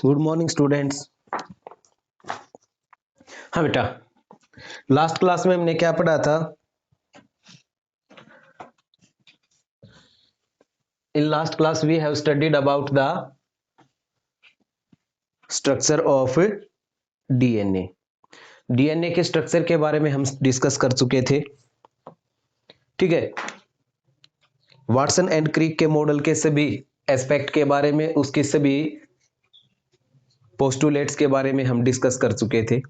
Good morning students. हाँ बेटा, last class में हमने क्या पढ़ा था? In last class we have studied about the structure of DNA. DNA के स्ट्रक्चर के बारे में हम डिस्कस कर चुके थे। ठीक है, वाटसन एंड क्रिक के मॉडल के सभी एस्पेक्ट के बारे में, उसके सभी पोस्टुलेट्स के बारे में हम डिस्कस कर चुके थे।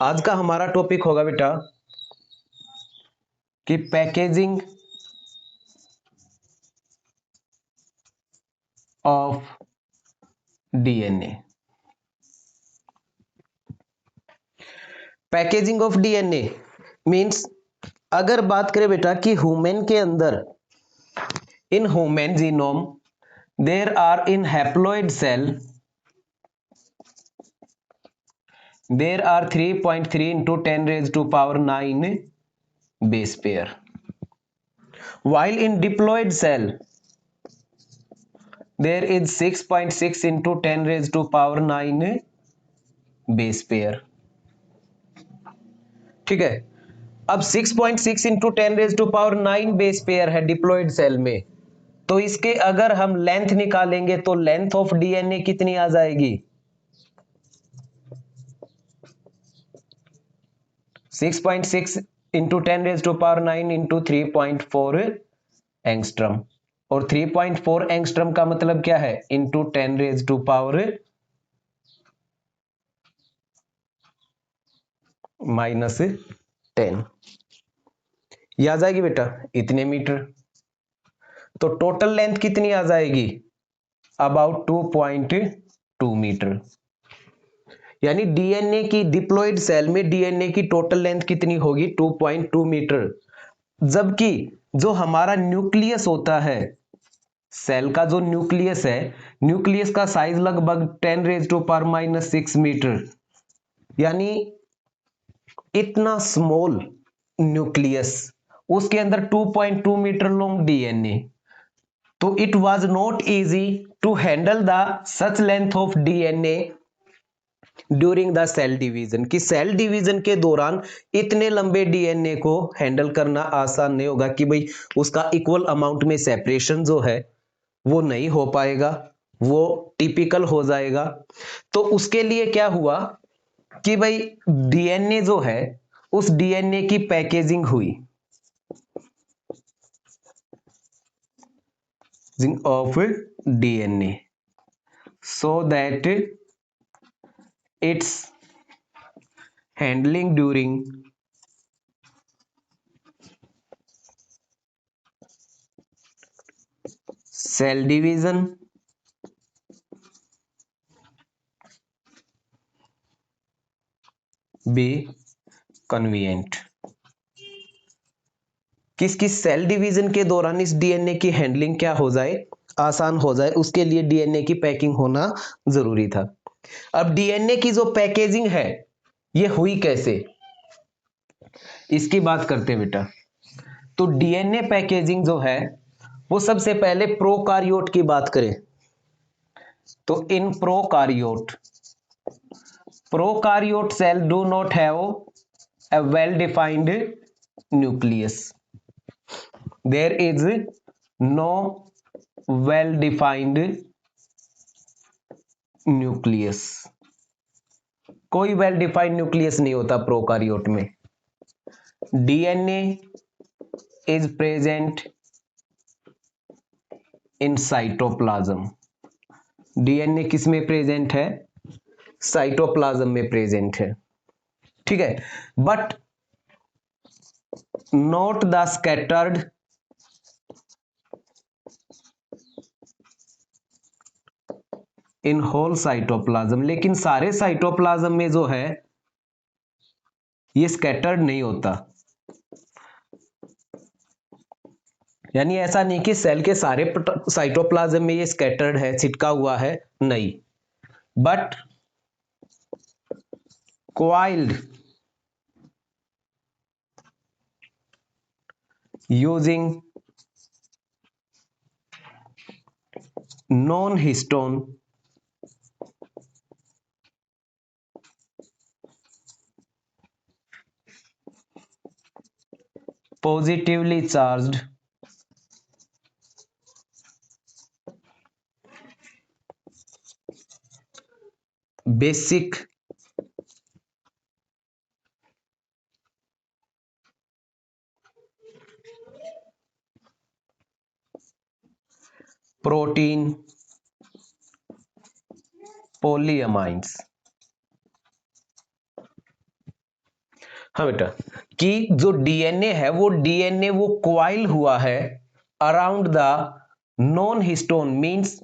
आज का हमारा टॉपिक होगा बेटा कि packaging of DNA. Packaging of DNA means, अगर बात करें बेटा कि ह्यूमन के अंदर, in human genome there are in haploid cell there are 3.3 into 10 raised to power 9 base pair, while in diploid cell there is 6.6 into 10 raised to power 9 base pair। ठीक है, अब 6.6 into 10 raised to power 9 base pair है diploid cell में, तो इसके अगर हम length निकालेंगे तो लेंथ ऑफ डीएनए कितनी आ जाएगी? 6.6 into 10 raised to power 9 into 3.4 angstrom, और 3.4 एंगस्ट्रम का मतलब क्या है? इंटू 10 रेज टू पावर -10, ये आ जाएगी बेटा इतने मीटर। तो टोटल लेंथ कितनी आ जाएगी? About 2.2 metre. यानी डीएनए की डिप्लॉइड सेल में डीएनए की टोटल लेंथ कितनी होगी? 2.2 मीटर। जबकि जो हमारा न्यूक्लियस होता है, सेल का जो न्यूक्लियस है, न्यूक्लियस का साइज लगभग 10 रेज टू पावर -6 मीटर। यानी इतना स्मॉल न्यूक्लियस, उसके अंदर 2.2 मीटर लॉन्ग डीएनए, तो it was not easy to handle the such length of DNA during the cell division. कि सेल डिवीजन के दौरान इतने लंबे डीएनए को हैंडल करना आसान नहीं होगा, कि भाई उसका इक्वल अमाउंट में सेपरेशन जो है वो नहीं हो पाएगा, वो टिपिकल हो जाएगा। तो उसके लिए क्या हुआ कि भाई डीएनए जो है, उस डीएनए की पैकेजिंग हुई of DNA so that its handling during cell division be convenient. किसकी सेल डिवीजन के दौरान इस डीएनए की हैंडलिंग क्या हो जाए? आसान हो जाए, उसके लिए डीएनए की पैकिंग होना जरूरी था। अब डीएनए की जो पैकेजिंग है ये हुई कैसे, इसकी बात करते हैं बेटा। तो डीएनए पैकेजिंग जो है वो सबसे पहले प्रोकारियोट की बात करें तो इन prokaryote cell do not have a well defined nucleus. There is no well defined nucleus. कोई वेल डिफाइंड न्यूक्लियस नहीं होता प्रोकारियोट में। DNA is present in cytoplasm. DNA किस में प्रेजेंट है? साइटोप्लाज्म में प्रेजेंट है। ठीक है, but not the scattered in whole cytoplasm. लेकिन सारे साइटोप्लाज्म में जो है ये स्कैटर्ड नहीं होता। यानी ऐसा नहीं कि सेल के सारे साइटोप्लाज्म में ये स्कैटर्ड है, छिटका हुआ है, नहीं। But coiled using non histone positively charged basic protein polyamines. हाँ बेटा, कि जो डीएनए है वो क्वाइल हुआ है around the non histone, means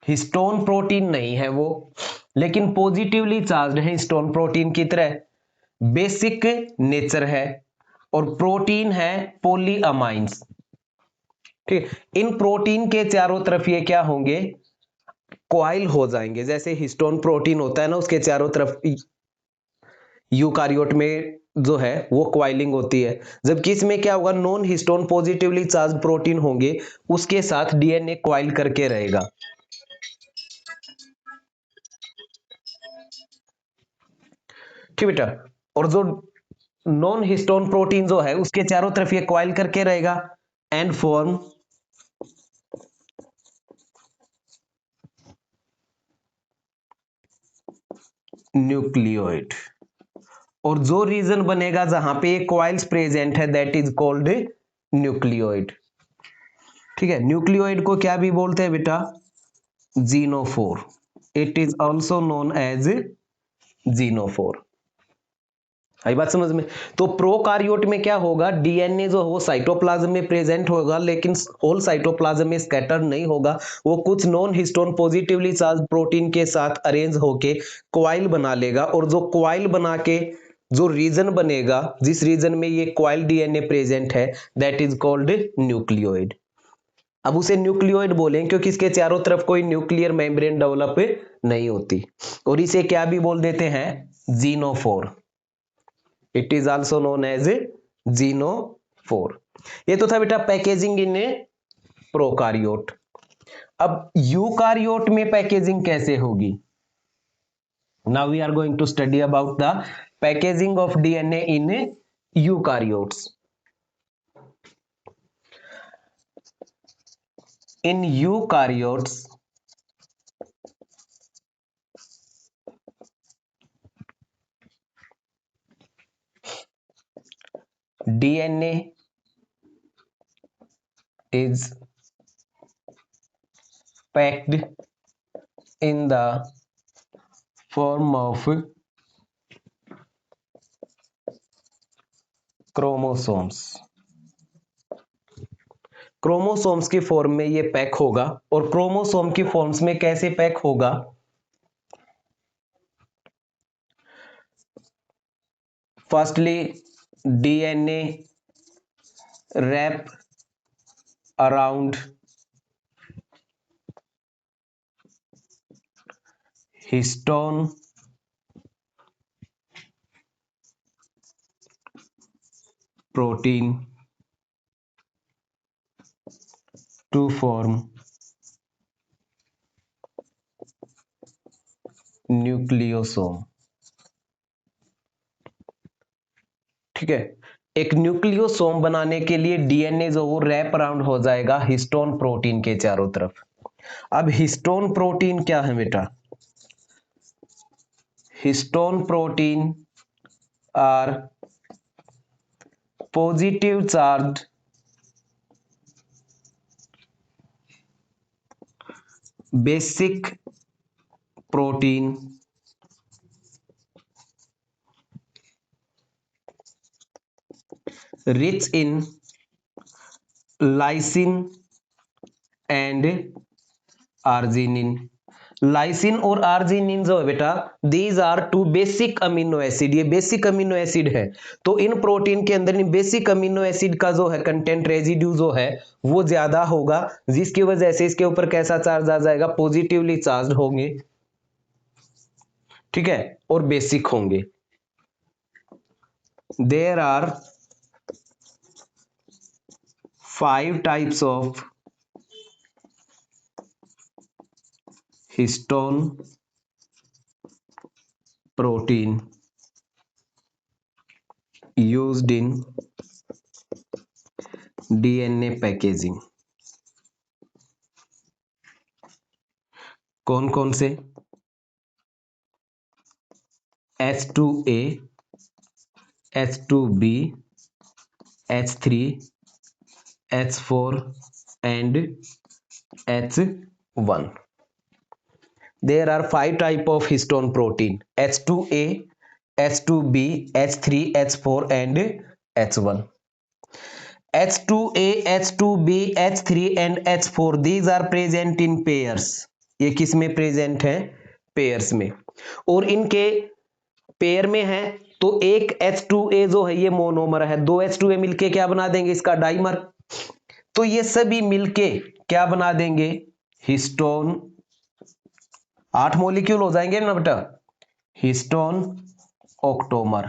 histone protein नहीं है वो, लेकिन पॉजिटिवली चार्ज्ड है हिस्टोन प्रोटीन की तरह, बेसिक नेचर है और प्रोटीन है पॉलीअमाइंस। ठीक, इन प्रोटीन के चारों तरफ ये क्या होंगे, क्वाइल हो जाएंगे। जैसे हिस्टोन प्रोटीन होता है ना, उसके चारों तरफ यूकारियोट में जो है वो क्वाइलिंग होती है, जबकि इसमें क्या होगा, non histone positively charge protein होंगे, उसके साथ डीएनए क्वाइल करके रहेगा। ठीक बेटा, और जो नॉन हिस्टोन प्रोटीन जो है उसके चारों तरफ ये क्वाइल करके रहेगा एंड फॉर्म न्यूक्लियोइड। और जो रीजन बनेगा जहां पे ये क्वाइल्स प्रेजेंट है दैट इज कॉल्ड न्यूक्लियोइड। ठीक है, न्यूक्लियोइड को क्या भी बोलते हैं बेटा, genophore. It is also known as genophore. आई बात समझ में। तो प्रोकारियोट में क्या होगा, डीएनए जो वो साइटोप्लाज्म में प्रेजेंट होगा लेकिन होल साइटोप्लाज्म में स्कैटर नहीं होगा, वो कुछ non histone positively charge protein के साथ अरेंज होके क्वाइल बना लेगा, और जो क्वाइल बना के जो रीजन बनेगा, जिस रीजन में ये क्वाइल डीएनए प्रेजेंट है, दैट इज कॉल्ड न्यूक्लियोइड। अब उसे न्यूक्लियोइड बोलें क्योंकि इसके चारों तरफ कोई न्यूक्लियर मेम्ब्रेन डेवलप नहीं होती, और इसे क्या भी बोल देते हैं, genophore. It is also known as genophore. ये तो था बेटा पैकेजिंग इन ए प्रोकारियोट। अब यूकारियोट में पैकेजिंग कैसे होगी, now we are going to study about the packaging of DNA in eukaryotes. In eukaryotes DNA is packed in the form of chromosomes। Chromosomes की form में ये पैक होगा, और क्रोमोसोम की फॉर्म्स में कैसे पैक होगा, firstly DNA wrap around histone protein to form nucleosome. ठीक है, एक न्यूक्लियोसोम बनाने के लिए डीएनए जो वो रैप अराउंड हो जाएगा हिस्टोन प्रोटीन के चारों तरफ। अब हिस्टोन प्रोटीन क्या है बेटा, histone protein are positive charge basic protein rich in lysine and arginine. Lysine और आर्जिनिन जो है बेटा, these are two basic amino acid, ये बेसिक अमीनो एसिड है। तो इन प्रोटीन के अंदर इन बेसिक अमीनो एसिड का जो है कंटेंट रेजिड्यू जो है वो ज्यादा होगा, जिसकी वजह से इसके ऊपर कैसा चार्ज आ जाएगा, पॉजिटिवली चार्ज होंगे। ठीक है, और बेसिक होंगे। There are 5 types of histone protein used in DNA packaging. कौन कौन से? H2A, H2B, H3, H4 and H1. There are 5 types of histone protein: H2A, H2B, H3, H4 and H1. H2A, H2B, H3 and H4 these are present in pairs. ये किस में present है? Pairs में। और इनके पेयर में है तो एक H2A जो है ये मोनोमर है, दो H2A मिलके क्या बना देंगे? इसका डाइमर। तो ये सभी मिलके क्या बना देंगे? हिस्टोन। 8 मॉलिक्यूल हो जाएंगे ना बेटा, हिस्टोन ऑक्टोमर।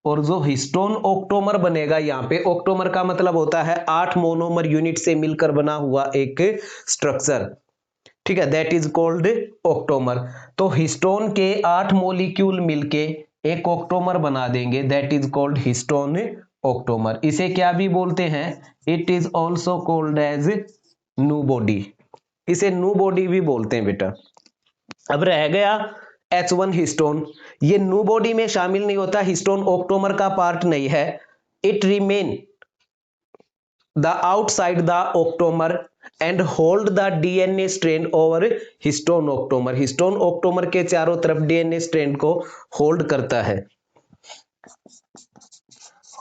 और जो हिस्टोन ऑक्टोमर बनेगा, यहाँ पे ऑक्टोमर का मतलब होता है 8 मोनोमर यूनिट से मिलकर बना हुआ एक स्ट्रक्चर, ठीक है, दैट इज कॉल्ड ऑक्टोमर। तो हिस्टोन के 8 मॉलिक्यूल मिलके एक ऑक्टोमर बना देंगे, that is called histone octamer. इसे क्या भी बोलते हैं? It is also called as new body. इसे न्यू बॉडी भी बोलते हैं बेटा। अब रह गया H1 हिस्टोन। ये न्यू बॉडी में शामिल नहीं होता, हिस्टोन ऑक्टोमर का पार्ट नहीं है। It remain the outside the octamer and hold the DNA strand over histone octamer. Histone octamer के चारों तरफ डीएनए स्ट्रैंड को होल्ड करता है।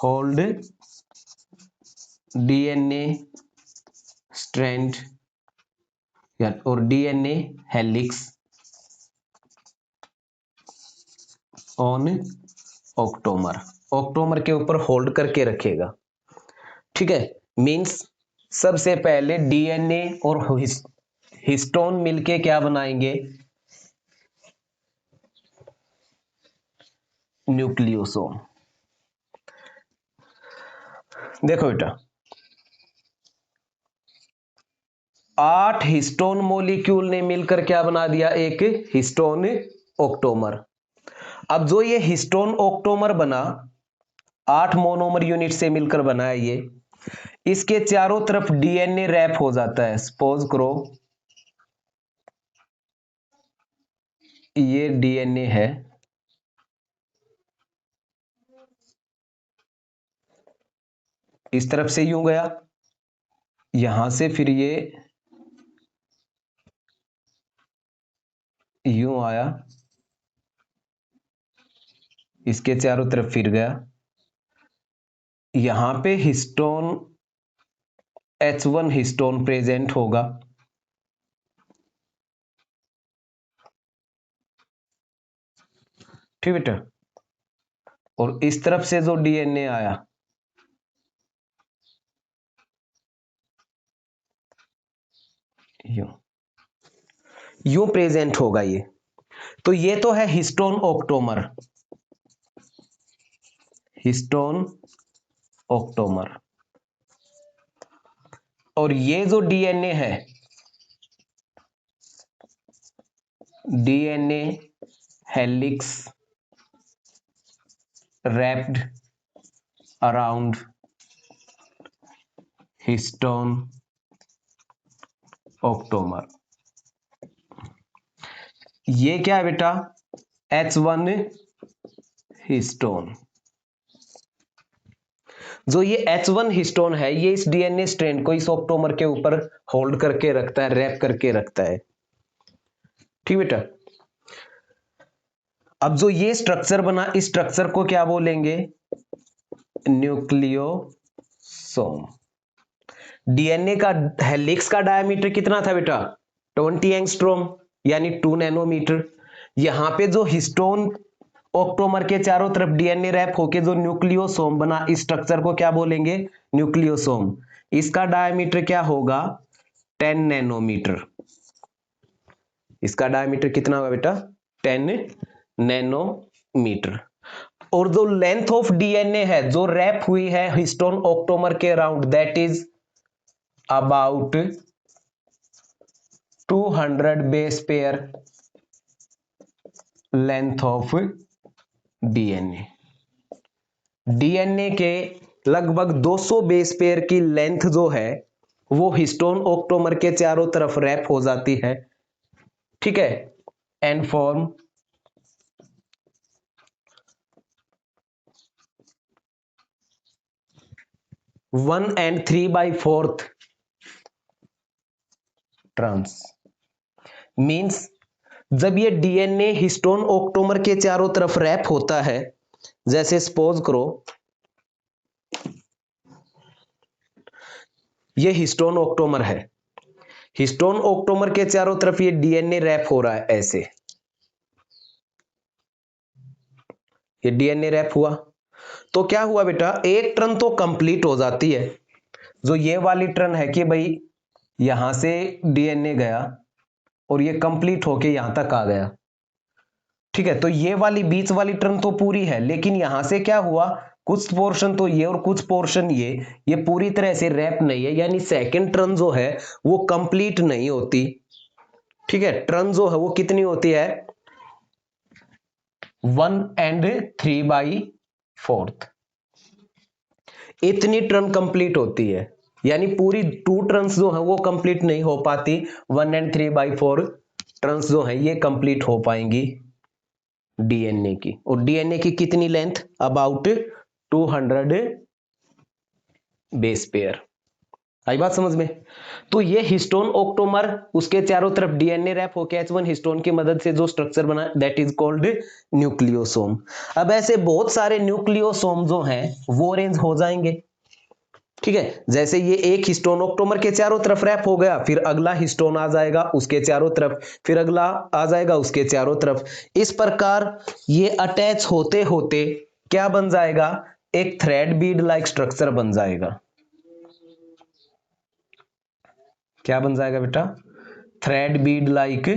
होल्ड डीएनए स्ट्रैंड और DNA helix on octamer. Octamer के ऊपर होल्ड करके रखेगा, ठीक है। मींस सबसे पहले डीएनए और हिस्टोन मिलके क्या बनाएंगे? न्यूक्लियोसोम। देखो बेटा, 8 हिस्टोन मॉलिक्यूल ने मिलकर क्या बना दिया? एक हिस्टोन ऑक्टोमर। अब जो ये हिस्टोन ऑक्टोमर बना, 8 मोनोमर यूनिट से मिलकर बना है ये, इसके चारों तरफ डीएनए रैप हो जाता है। सपोज करो ये डीएनए है, इस तरफ से यूं गया, यहां से फिर ये यूं आया, इसके चारों तरफ फिर गया, यहां पे हिस्टोन H1 हिस्टोन प्रेजेंट होगा, ठीक बेटा। और इस तरफ से जो डीएनए आया, यूं यूं प्रेजेंट होगा ये। तो ये तो है हिस्टोन ऑक्टोमर, हिस्टोन ऑक्टोमर। और ये जो डीएनए है, DNA helix wrapped around histone octamer. ये क्या है बेटा? H1 histone. जो ये H1 हिस्टोन है, ये इस डीएनए स्ट्रैंड को इस ऑक्टोमर के ऊपर होल्ड करके रखता है, रैप करके रखता है, ठीक बेटा। अब जो ये स्ट्रक्चर बना, इस स्ट्रक्चर को क्या बोलेंगे? न्यूक्लियोसोम। डीएनए का हेलिक्स का डायमीटर कितना था बेटा? 20 एंगस्ट्रॉम यानी 2 नैनोमीटर। यहां पे जो हिस्टोन ऑक्टोमर के चारों तरफ डीएनए रैप होके जो न्यूक्लियोसोम बना, इस स्ट्रक्चर को क्या बोलेंगे? न्यूक्लियोसोम। इसका डायमीटर क्या होगा? 10 नैनोमीटर। इसका डायमीटर कितना होगा बेटा? 10 नैनोमीटर। और जो लेंथ ऑफ डीएनए है जो रैप हुई है हिस्टोन ऑक्टोमर के around, that is about 200 200 base pair length of DNA. DNA के लगभग 200 बेस पेयर की लेंथ जो है वो हिस्टोन ऑक्टोमर के चारों तरफ रैप हो जाती है, ठीक है, and form one and 3/4 turns. Means जब ये डीएनए हिस्टोन ऑक्टोमर के चारों तरफ रैप होता है, जैसे सपोज करो ये हिस्टोन ऑक्टोमर है, हिस्टोन ऑक्टोमर के चारों तरफ ये डीएनए रैप हो रहा है, ऐसे ये डीएनए रैप हुआ तो क्या हुआ बेटा, एक टर्न तो कंप्लीट हो जाती है, जो ये वाली टर्न है कि भाई यहां से डीएनए गया और ये कंप्लीट होके यहां तक आ गया, ठीक है, तो ये वाली बीच वाली टर्न तो पूरी है, लेकिन यहां से क्या हुआ, कुछ पोर्शन तो ये और कुछ पोर्शन ये पूरी तरह से रैप नहीं है, यानी सेकंड टर्न जो है वो कंप्लीट नहीं होती, ठीक है, टर्न जो है वो कितनी होती है 1 एंड 3/4, इतनी टर्न कंप्लीट होती है, यानी पूरी 2 टर्न्स जो है वो कंप्लीट नहीं हो पाती, 1 एंड 3/4 टर्न्स जो है ये कंप्लीट हो पाएंगी डीएनए की। और डीएनए की कितनी लेंथ, अबाउट 200 बेस पेयर। आई बात समझ में? तो ये हिस्टोन ऑक्टोमर उसके चारों तरफ डीएनए रैप होकर H1 हिस्टोन की मदद से जो स्ट्रक्चर बना दैट इज कॉल्ड न्यूक्लियोसोम। अब ऐसे बहुत सारे न्यूक्लियोसोम जो हैं वो अरेंज हो जाएंगे, ठीक है, जैसे ये एक हिस्टोन ऑक्टोमर के चारों तरफ रैप हो गया, फिर अगला हिस्टोन आ जाएगा उसके चारों तरफ, फिर अगला आ जाएगा उसके चारों तरफ, इस प्रकार ये अटैच होते होते क्या बन जाएगा, एक थ्रेड बीड लाइक स्ट्रक्चर बन जाएगा। क्या बन जाएगा बेटा, थ्रेड बीड लाइक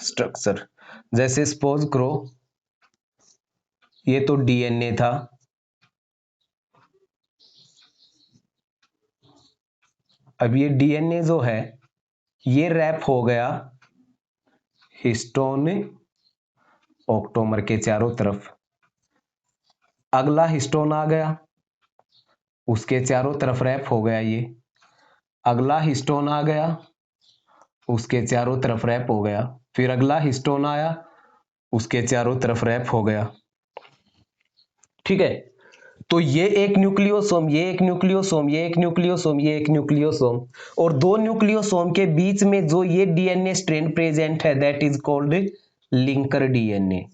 स्ट्रक्चर। जैसे सपोज करो ये तो डीएनए था, अब ये डीएनए जो है ये रैप हो गया हिस्टोन ऑक्टोमर के चारों तरफ, अगला हिस्टोन आ गया उसके चारों तरफ रैप हो गया, ये अगला हिस्टोन आ गया उसके चारों तरफ रैप हो गया, फिर अगला हिस्टोन आया उसके चारों तरफ रैप हो गया, ठीक है, तो ये एक न्यूक्लियोसोम, ये एक न्यूक्लियोसोम, ये एक न्यूक्लियोसोम, ये एक न्यूक्लियोसोम, और दो न्यूक्लियोसोम के बीच में जो ये डीएनए स्ट्रैंड प्रेजेंट है that is called linker DNA.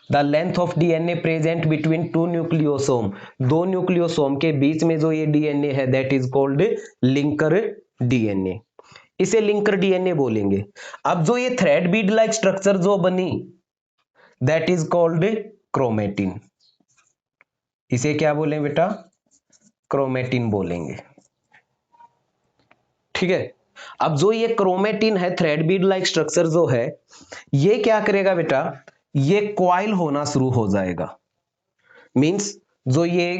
The length of DNA present between two nucleosome, दो न्यूक्लियोसोम के बीच में जो ये डीएनए है that is called linker DNA, इसे लिंकर डीएनए बोलेंगे। अब जो ये थ्रेड बीड लाइक स्ट्रक्चर जो बनी दैट इज कॉल्ड क्रोमेटिन, इसे क्या बोले बेटा, क्रोमेटिन बोलेंगे, ठीक है। अब जो ये क्रोमेटिन है थ्रेड बीड लाइक स्ट्रक्चर जो है ये क्या करेगा बेटा, ये क्वाइल होना शुरू हो जाएगा, मींस जो ये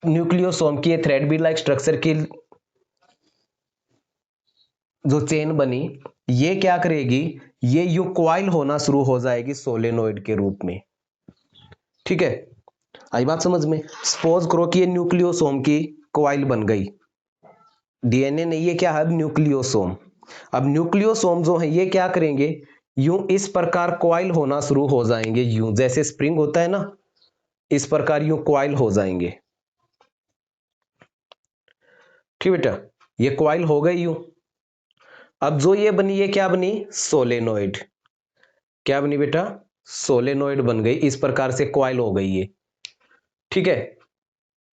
न्यूक्लियोसोम की थ्रेड बीड लाइक स्ट्रक्चर की जो चेन बनी ये क्या करेगी, ये यू क्वाइल होना शुरू हो जाएगी सोलेनोइड के रूप में, ठीक है, आई बात समझ में। सपोज करो कि ये न्यूक्लियोसोम की क्वाइल बन गई, डीएनए नहीं है क्या है, अब न्यूक्लियोसोम, अब न्यूक्लियोसोम जो है ये क्या करेंगे, यूं इस प्रकार क्वाइल होना शुरू हो जाएंगे, यूं जैसे स्प्रिंग होता है ना इस प्रकार यूं क्वाइल हो जाएंगे, ठीक बेटा, ये क्वाइल हो गई यूं। अब जो ये बनी ये क्या बनी, सोलेनोइड, क्या बनी बेटा, सोलेनोइड बन गई, इस प्रकार से क्वाइल हो गई ये, ठीक है,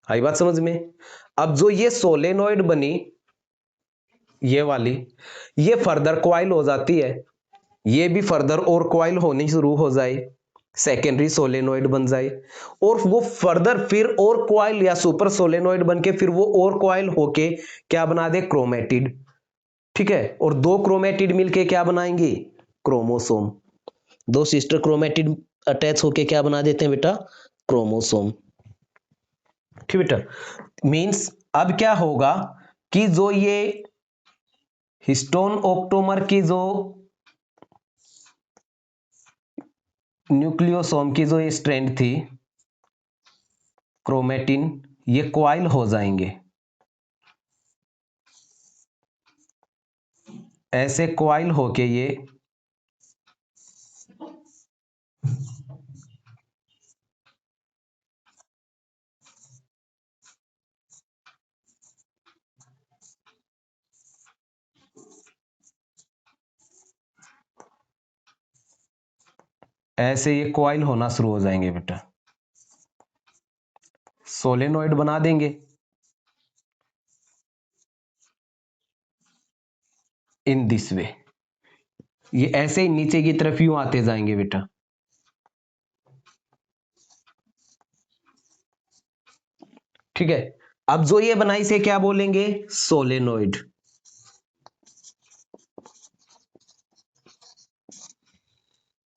आई बात समझ में। अब जो ये सोलेनोइड बनी ये वाली, ये फर्दर क्वाइल हो जाती है, ये भी फर्दर और क्वाइल होनी शुरू हो जाए, सेकेंडरी सोलेनोइड बन जाए, और वो फर्दर फिर और क्वाइल या सुपर सोलेनोइड बन के फिर वो और क्वाइल होके क्या बना दे, क्रोमेटिड, ठीक है, और दो क्रोमेटिड मिलके क्या बनाएंगे, क्रोमोसोम, दो सिस्टर क्रोमेटिड अटैच होके क्या बना देते हैं बेटा, क्रोमोसोम, ठीक बेटा। मींस अब क्या होगा कि जो ये हिस्टोन ऑक्टोमर की जो न्यूक्लियोसोम की जो ये स्ट्रैंड थी क्रोमेटिन, ये कॉइल हो जाएंगे, ऐसे कॉइल होके ये कॉइल होना शुरू हो जाएंगे बेटा, सोलेनोइड बना देंगे इन दिस वे, ये ऐसे ही नीचे की तरफ यूं आते जाएंगे बेटा। ठीक है, अब जो ये बनाई से क्या बोलेंगे, सोलेनोइड।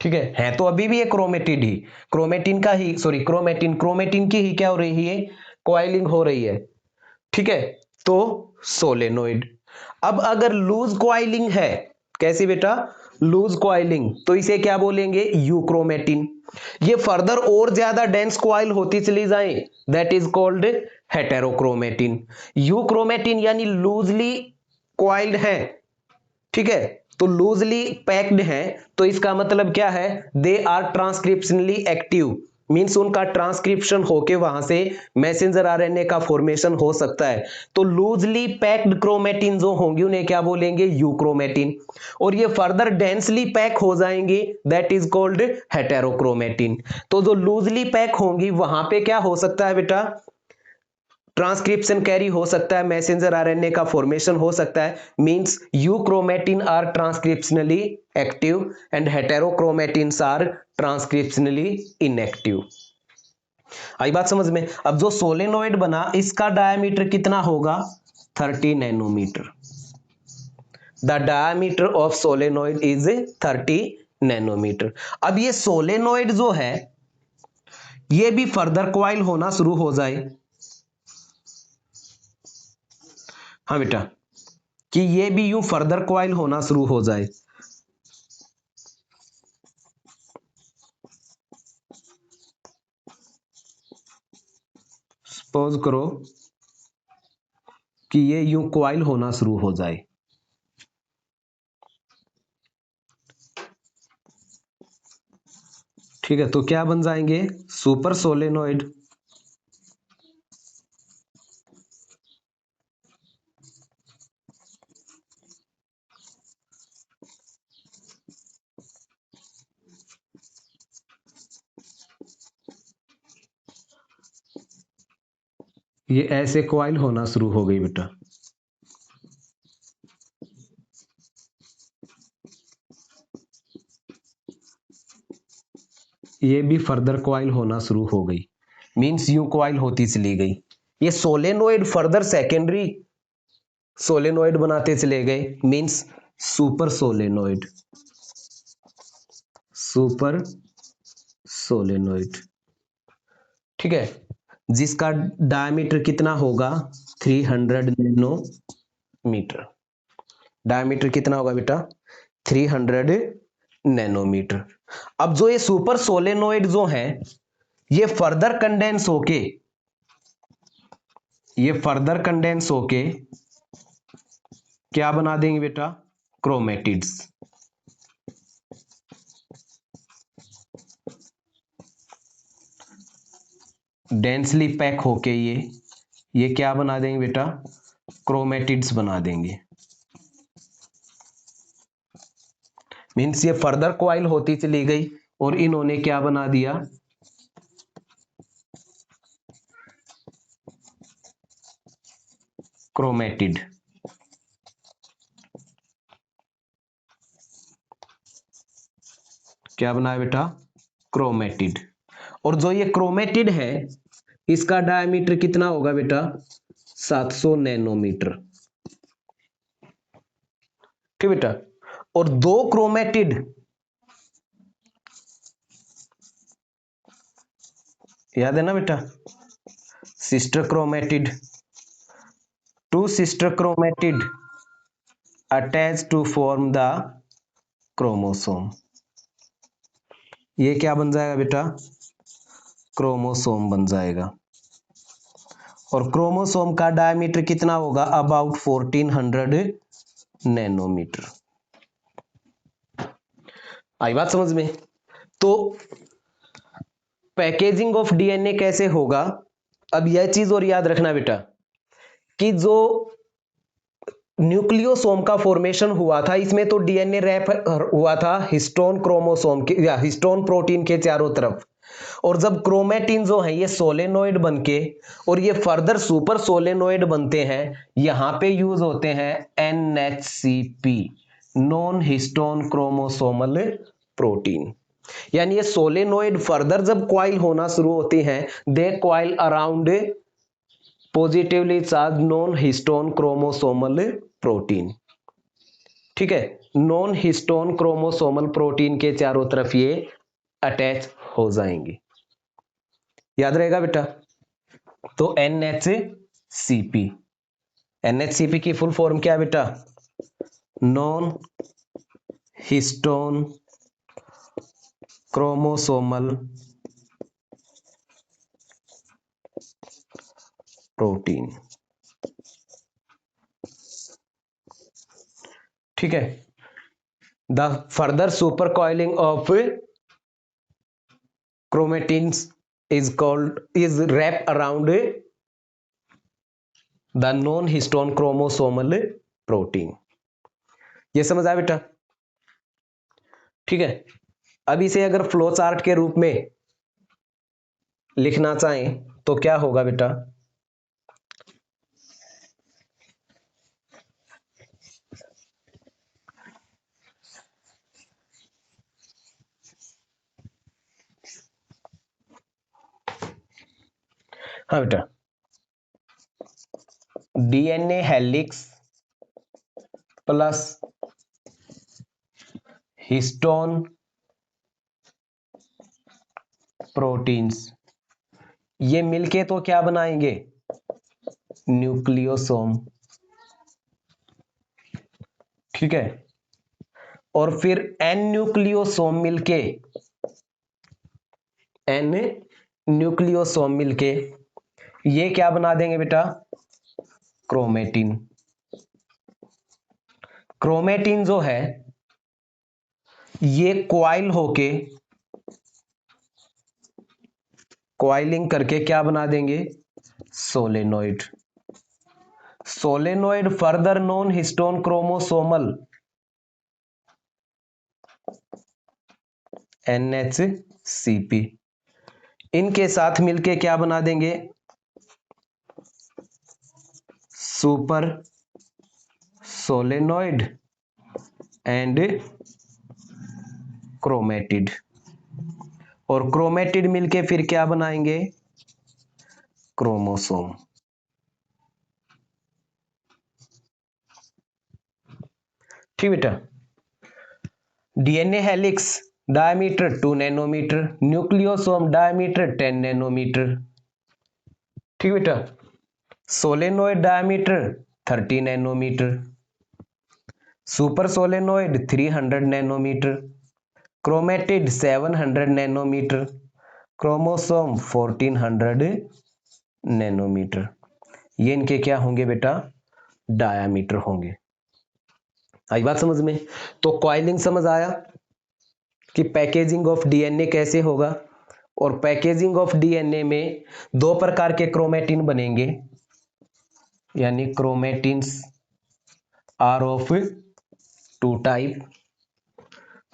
ठीक है तो अभी भी ये क्रोमेटिड ही, क्रोमेटिन का ही, सॉरी क्रोमेटिन की ही क्या हो रही है, कॉइलिंग हो रही है। ठीक है, तो सोलेनोइड। अब अगर लूज कॉइलिंग है, कैसी बेटा, लूज कॉइलिंग, तो इसे क्या बोलेंगे, यूक्रोमेटिन। ये फर्दर और ज्यादा डेंस कॉइल होती चली जाए, दैट इज कॉल्ड हेटेरोक्रोमेटिन। यूक्रोमेटिन यानी लूजली कॉइल्ड है, ठीक है, तो लूजली पैक्ड है, तो इसका मतलब क्या है, they are transcriptionally active, means उनका ट्रांसक्रिप्शन होके वहां से मैसेंजर आरएनए का फॉर्मेशन हो सकता है। तो लूजली पैक्ड क्रोमेटिन जो होंगी उन्हें क्या बोलेंगे, यूक्रोमेटिन। और ये फर्दर डेंसली पैक हो जाएंगे, दैट इज कॉल्ड हेटेरोक्रोमेटिन। तो जो लूजली पैक होंगी वहां पे क्या हो सकता है बेटा, ट्रांसक्रिप्शन कैरी हो सकता है, मैसेंजर आरएनए का फॉर्मेशन हो सकता है, means euchromatin are transcriptionally active and heterochromatins are transcriptionally inactive. आई बात समझ में। अब जो सोलेनोइड बना इसका डायमीटर कितना होगा, 30 nanometre. The diameter of solenoid is 30 nanometre. अब ये सोलेनोइड जो है ये भी फर्दर कॉइल होना शुरू हो जाए, हाँ बेटा, कि ये भी यूं फर्दर कॉइल होना शुरू हो जाए। सपोज करो कि ये यूं कॉइल होना शुरू हो जाए, ठीक है, तो क्या बन जाएंगे, सुपर सोलेनोइड। ये ऐसे कॉइल होना शुरू हो गई बेटा, ये भी फर्दर कॉइल होना शुरू हो गई, मींस यूं कॉइल होती चली गई। ये सोलेनोइड फर्दर सेकेंडरी सोलेनोइड बनाते चले गए, means super solenoid, super solenoid. ठीक है, जिसका डायमीटर कितना होगा, 300 नैनोमीटर। डायमीटर कितना होगा बेटा, 300 नैनोमीटर। अब जो ये सुपर सोलेनोइड जो है ये फर्दर कंडेंस होके, ये फर्दर कंडेंस होके क्या बना देंगे बेटा, क्रोमेटिड्स। डेंसली पैक होके ये क्या बना देंगे बेटा, क्रोमेटिड्स बना देंगे। मीन्स ये फर्दर कॉइल होती चली गई और इन्होंने क्या बना दिया, क्रोमेटिड। क्या बनाया बेटा, क्रोमेटिड। और जो ये क्रोमेटिड है इसका डायमीटर कितना होगा बेटा, 700 नैनोमीटर। ठीक बेटा, और दो क्रोमेटिड, याद है ना बेटा, sister chromatid, two sister chromatid attach to form the chromosome. ये क्या बन जाएगा बेटा? क्रोमोसोम बन जाएगा। और क्रोमोसोम का डायमीटर कितना होगा? About 1400 nanometre. आई बात समझ में? तो पैकेजिंग ऑफ डीएनए कैसे होगा? अब यह चीज और याद रखना बेटा कि जो न्यूक्लियोसोम का फॉर्मेशन हुआ था, इसमें तो डीएनए रैप हुआ था हिस्टोन क्रोमोसोम के या हिस्टोन प्रोटीन के चारों तरफ। और जब क्रोमेटिन जो है ये सोलेनोइड बनके और ये फर्दर सुपर सोलेनोइड बनते हैं, यहां पे यूज होते हैं NHCP, non histone chromosomal protein. यानी ये सोलेनोइड फर्दर जब क्वाइल होना शुरू होती हैं, they coil around positively charge non histone chromosomal protein. ठीक है, नॉन हिस्टोन क्रोमोसोमल प्रोटीन के चारों तरफ ये अटैच हो जाएंगे। याद रहेगा बेटा? तो NHCP, NHCP की फुल फॉर्म क्या है बेटा? Non histone chromosomal protein. ठीक है, the further super coiling of chromatins is wrapped around the non-histone chromosomal protein। ये समझ आया बेटा? ठीक है, अब इसे अगर फ्लो चार्ट के रूप में लिखना चाहें तो क्या होगा बेटा? हाँ बेटा, DNA helix plus histone proteins, ये मिलके तो क्या बनाएंगे? न्यूक्लियोसोम। ठीक है, और फिर एन न्यूक्लियोसोम मिलके ये क्या बना देंगे बेटा? क्रोमेटिन। क्रोमेटिन जो है ये क्वाइलिंग करके क्या बना देंगे? Solenoid. Solenoid further non histone chromosomal NHCP, इनके साथ मिलके क्या बना देंगे? Super solenoid and chromatid. और क्रोमेटिड मिलके फिर क्या बनाएंगे? क्रोमोसोम। ठीक बेटा, DNA helix diameter 2 nanometre, nucleosome diameter 10 nanometre. ठीक बेटा, solenoid diameter 30 nanometre, super solenoid 300 nanometre, chromatid 700 nanometre, chromosome 1400 nanometre. ये इनके क्या होंगे बेटा? डायामीटर होंगे। आई बात समझ में? तो कॉइलिंग समझ आया कि पैकेजिंग ऑफ डीएनए कैसे होगा। और पैकेजिंग ऑफ डीएनए में दो प्रकार के क्रोमेटिन बनेंगे, यानी क्रोमेटिन्स आर ऑफ 2 टाइप।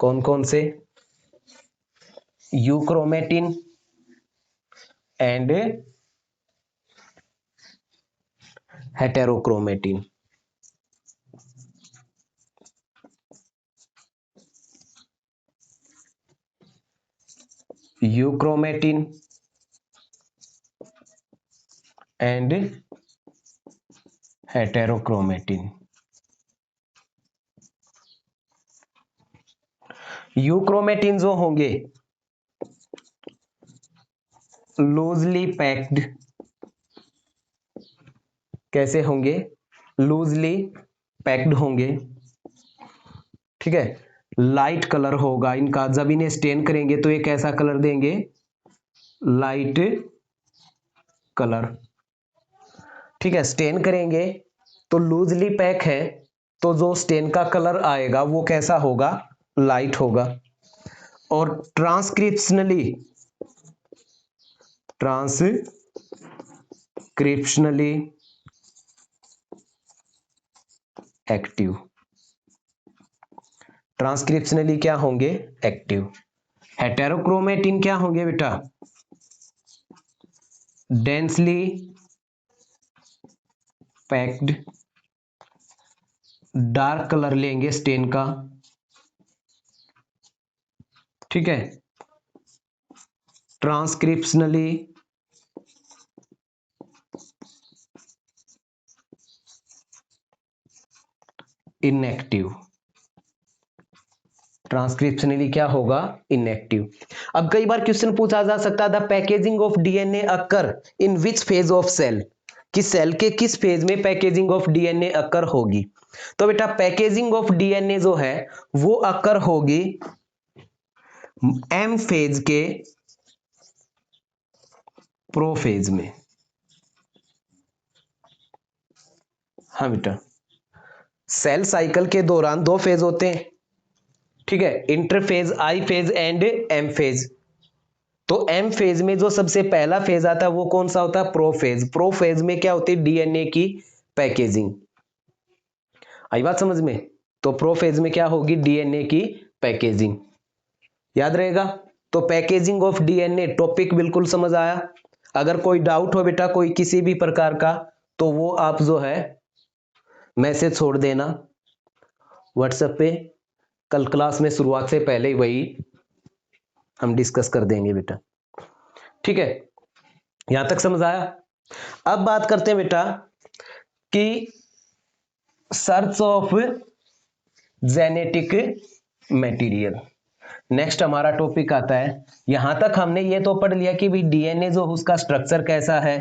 कौन कौन से? Euchromatin and heterochromatin. Euchromatin and heterochromatin. Euchromatin जो होंगे लूजली पैक्ड। कैसे होंगे? लूजली पैक्ड होंगे। ठीक है, लाइट कलर होगा इनका। जब इन्हें स्टेन करेंगे तो ये कैसा कलर देंगे, लाइट कलर। ठीक है, स्टेन करेंगे तो लूजली पैक है, तो जो स्टेन का कलर आएगा वो कैसा होगा, लाइट होगा। और ट्रांसक्रिप्शनली एक्टिव, ट्रांसक्रिप्शनली क्या होंगे, एक्टिव। हेटेरोक्रोमेटिन क्या होंगे बेटा, डेंसली पैक्ड, डार्क कलर लेंगे स्टेन का। ठीक है, ट्रांसक्रिप्शनली इनएक्टिव, ट्रांसक्रिप्शनली क्या होगा, इनएक्टिव। अब कई बार क्वेश्चन पूछा जा सकता है, the packaging of DNA occur in which phase of cell, कि सेल के किस फेज में पैकेजिंग ऑफ डीएनए अकर होगी। तो बेटा पैकेजिंग ऑफ डीएनए जो है वो अकर होगी एम फेज के प्रोफेज में। हाँ बेटा, सेल साइकिल के दौरान दो फेज होते हैं, ठीक है, interphase, I phase and M phase. तो एम फेज में जो सबसे पहला फेज आता है वो कौन सा होता है, प्रोफेज। प्रोफेज में क्या होती है, डीएनए की पैकेजिंग। आई बात समझ में। तो प्रोफेज में क्या होगी, डीएनए की पैकेजिंग, याद रहेगा। तो पैकेजिंग ऑफ डीएनए टॉपिक बिल्कुल समझ आया। अगर कोई डाउट हो बेटा कोई किसी भी प्रकार का, तो वो आप जो है मैसेज छोड़ देना व्हाट्सएप पे। कल क्लास में शुरुआत से पहले ही वही हम डिस्कस कर देंगे बेटा, ठीक है। यहां तक समझ आया। अब बात करते हैं बेटा कि search of genetic material. Next हमारा टॉपिक आता है। यहां तक हमने ये तो पढ़ लिया कि भाई डीएनए जो उसका स्ट्रक्चर कैसा है,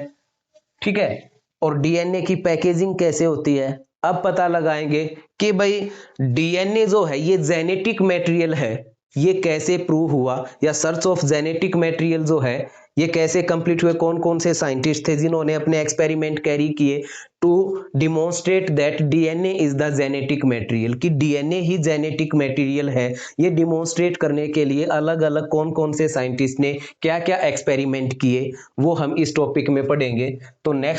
ठीक है, और डीएनए की पैकेजिंग कैसे होती है। अब पता लगाएंगे कि भाई डीएनए जो है ये जेनेटिक मटेरियल है, ये कैसे प्रूव हुआ, या सर्च ऑफ जेनेटिक मटेरियल जो है ये कैसे कंप्लीट हुए, कौन कौन से साइंटिस्ट थे जिन्होंने अपने एक्सपेरिमेंट कैरी किए to demonstrate that DNA is the genetic material, कि डीएनए ही जेनेटिक मटेरियल है। ये डिमोन्स्ट्रेट करने के लिए अलग अलग कौन कौन से साइंटिस्ट ने क्या क्या एक्सपेरिमेंट किए वो हम इस टॉपिक में पढ़ेंगे। तो नेक्स्ट